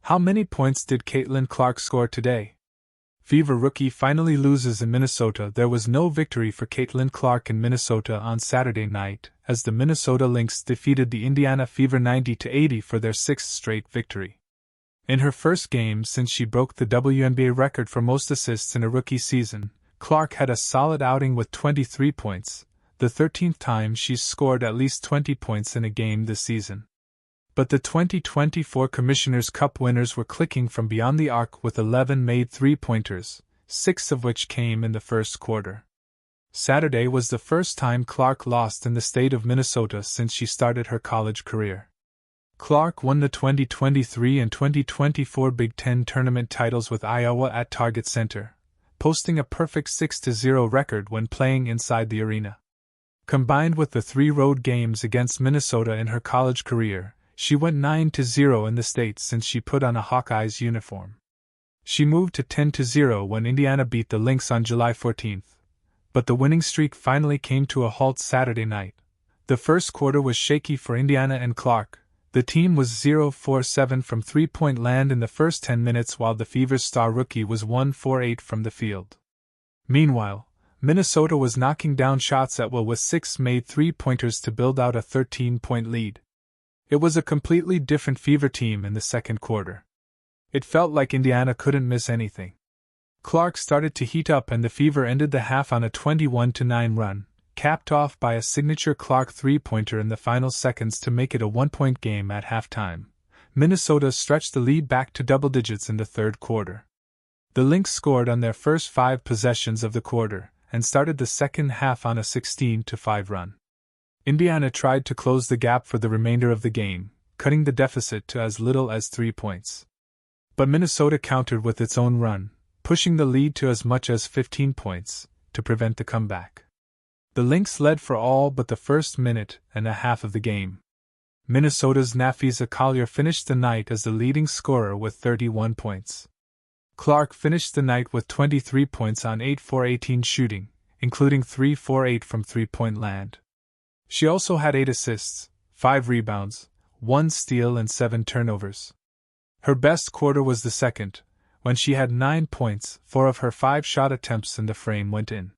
How many points did Caitlin Clark score today? Fever rookie finally loses in Minnesota. There was no victory for Caitlin Clark in Minnesota on Saturday night, as the Minnesota Lynx defeated the Indiana Fever 90-80 for their sixth straight victory. In her first game since she broke the WNBA record for most assists in a rookie season, Clark had a solid outing with 23 points, the 13th time she's scored at least 20 points in a game this season. But the 2024 Commissioner's Cup winners were clicking from beyond the arc with 11 made three-pointers, 6 of which came in the first quarter. Saturday was the first time Clark lost in the state of Minnesota since she started her college career. Clark won the 2023 and 2024 Big Ten tournament titles with Iowa at Target Center, posting a perfect 6-0 record when playing inside the arena. Combined with the 3 road games against Minnesota in her college career, she went 9-0 in the state since she put on a Hawkeyes uniform. She moved to 10-0 when Indiana beat the Lynx on July 14, but the winning streak finally came to a halt Saturday night. The first quarter was shaky for Indiana and Clark. The team was 0-for-7 from three-point land in the first 10 minutes, while the Fever's star rookie was 1-for-8 from the field. Meanwhile, Minnesota was knocking down shots at will with 6 made three-pointers to build out a 13-point lead. It was a completely different Fever team in the second quarter. It felt like Indiana couldn't miss anything. Clark started to heat up and the Fever ended the half on a 21-9 run, capped off by a signature Clark three-pointer in the final seconds to make it a one-point game at halftime. Minnesota stretched the lead back to double digits in the third quarter. The Lynx scored on their first 5 possessions of the quarter and started the second half on a 16-5 run. Indiana tried to close the gap for the remainder of the game, cutting the deficit to as little as 3 points. But Minnesota countered with its own run, pushing the lead to as much as 15 points, to prevent the comeback. The Lynx led for all but the first minute and a half of the game. Minnesota's Nafisa Collier finished the night as the leading scorer with 31 points. Clark finished the night with 23 points on 8-for-18 shooting, including 3-for-8 from three-point land. She also had 8 assists, 5 rebounds, 1 steal and 7 turnovers. Her best quarter was the second, when she had 9 points. 4 of her 5 shot attempts in the frame went in.